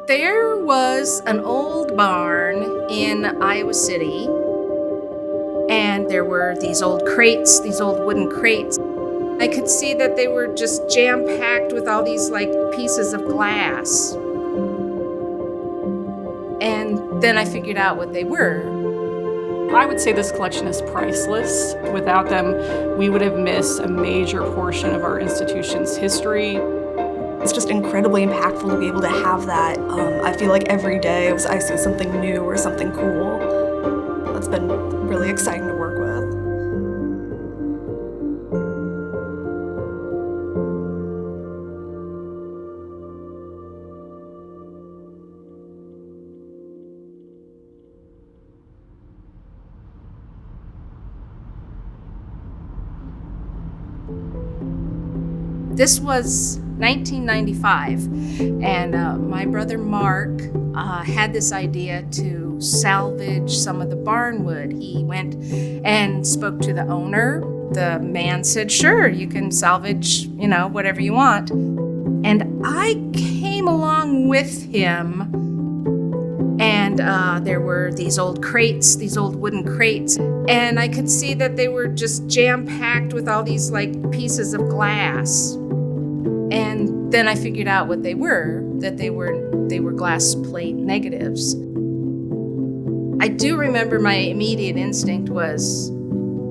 There was an old barn in Iowa City, and there were these old crates, these old wooden crates. I could see that they were just jam-packed with all these pieces of glass. And then I figured out what they were. I would say this collection is priceless. Without them, we would have missed a major portion of our institution's history. It's just incredibly impactful to be able to have that. I feel like every day I see something new or something cool. It's been really exciting to work with. This was 1995, and my brother Mark had this idea to salvage some of the barnwood. He went and spoke to the owner. The man said, sure, you can salvage, whatever you want. And I came along with him, and there were these old crates, these old wooden crates, and I could see that they were just jam-packed with all these pieces of glass. And then I figured out what they were, that they were glass plate negatives. I do remember my immediate instinct was,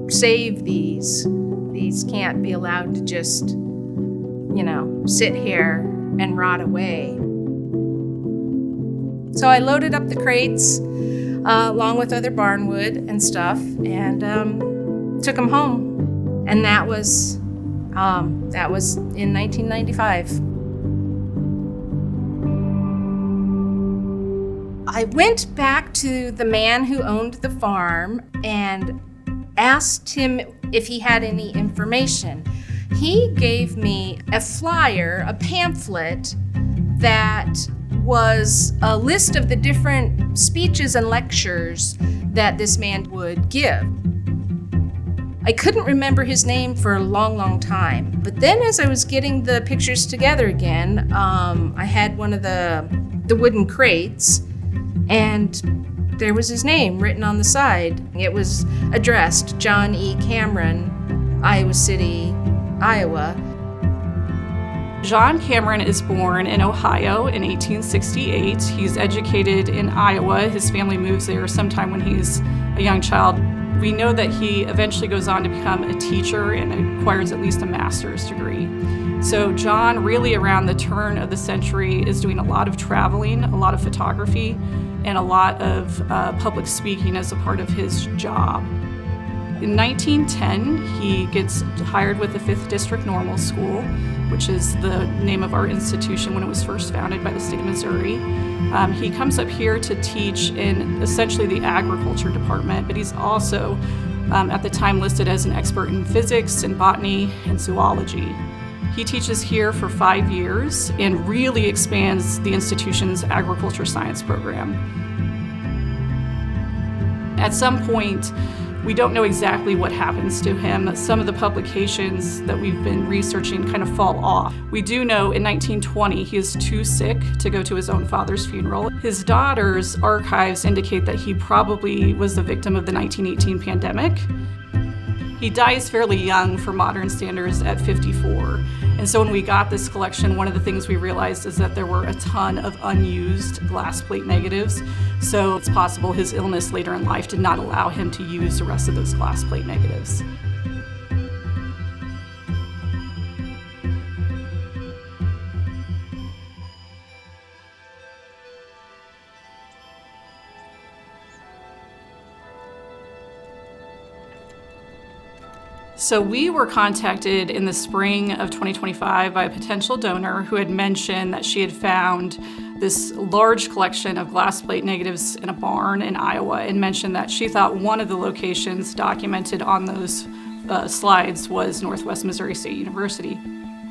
save these. These can't be allowed to just, sit here and rot away. So I loaded up the crates along with other barnwood and stuff, and took them home. And that was in 1995. I went back to the man who owned the farm and asked him if he had any information. He gave me a flyer, a pamphlet that was a list of the different speeches and lectures that this man would give. I couldn't remember his name for a long, long time. But then as I was getting the pictures together again, I had one of the wooden crates, and there was his name written on the side. It was addressed John E. Cameron, Iowa City, Iowa. John Cameron is born in Ohio in 1868. He's educated in Iowa. His family moves there sometime when he's a young child. We know that he eventually goes on to become a teacher and acquires at least a master's degree. So John, really around the turn of the century, is doing a lot of traveling, a lot of photography, and a lot of public speaking as a part of his job. In 1910, he gets hired with the 5th District Normal School, which is the name of our institution when it was first founded by the state of Missouri. He comes up here to teach in essentially the agriculture department, but he's also at the time listed as an expert in physics and botany and zoology. He teaches here for 5 years and really expands the institution's agriculture science program. At some point, we don't know exactly what happens to him. Some of the publications that we've been researching kind of fall off. We do know in 1920 he is too sick to go to his own father's funeral. His daughter's archives indicate that he probably was the victim of the 1918 pandemic. He dies fairly young for modern standards at 54. And so when we got this collection, one of the things we realized is that there were a ton of unused glass plate negatives. So it's possible his illness later in life did not allow him to use the rest of those glass plate negatives. So we were contacted in the spring of 2025 by a potential donor who had mentioned that she had found this large collection of glass plate negatives in a barn in Iowa, and mentioned that she thought one of the locations documented on those slides was Northwest Missouri State University.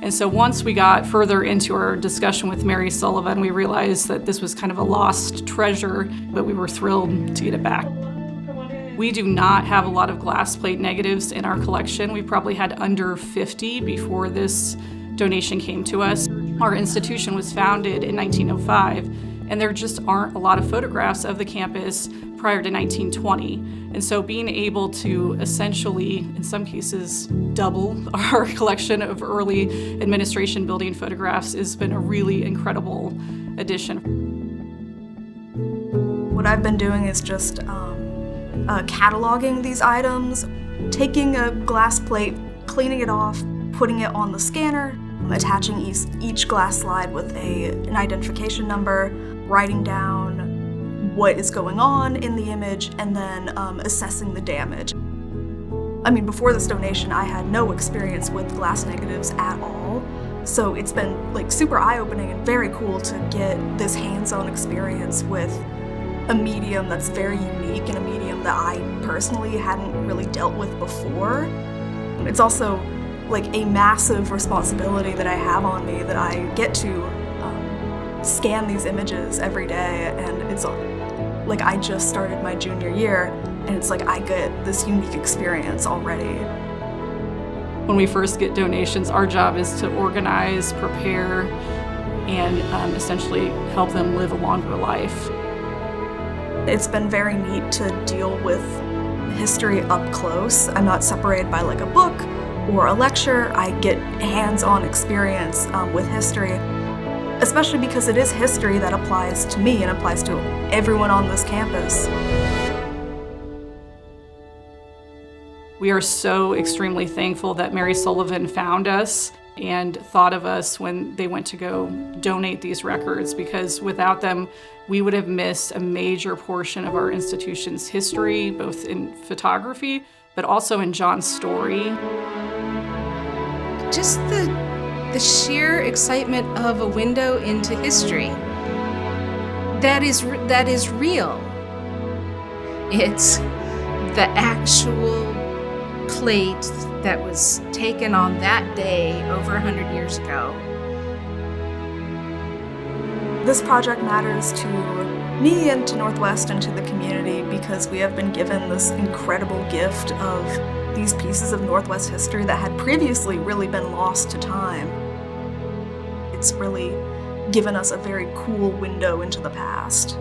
And so once we got further into our discussion with Mary Sullivan, we realized that this was kind of a lost treasure, but we were thrilled to get it back. We do not have a lot of glass plate negatives in our collection. We probably had under 50 before this donation came to us. Our institution was founded in 1905, and there just aren't a lot of photographs of the campus prior to 1920. And so being able to essentially, in some cases, double our collection of early administration building photographs has been a really incredible addition. What I've been doing is just cataloging these items, taking a glass plate, cleaning it off, putting it on the scanner, attaching each glass slide with an identification number, writing down what is going on in the image, and then assessing the damage. I mean, before this donation, I had no experience with glass negatives at all, so it's been like super eye-opening and very cool to get this hands-on experience with a medium that's very unique and a medium that I personally hadn't really dealt with before. It's also like a massive responsibility that I have on me, that I get to scan these images every day, and it's like I just started my junior year, and it's like I get this unique experience already. When we first get donations, our job is to organize, prepare, and essentially help them live a longer life. It's been very neat to deal with history up close. I'm not separated by like a book or a lecture. I get hands-on experience with history, especially because it is history that applies to me and applies to everyone on this campus. We are so extremely thankful that Mary Sullivan found us and thought of us when they went to go donate these records, because without them, we would have missed a major portion of our institution's history, both in photography, but also in John's story. Just the sheer excitement of a window into history that is real. It's the actual plate that was taken on that day over 100 years ago. This project matters to me and to Northwest and to the community because we have been given this incredible gift of these pieces of Northwest history that had previously really been lost to time. It's really given us a very cool window into the past.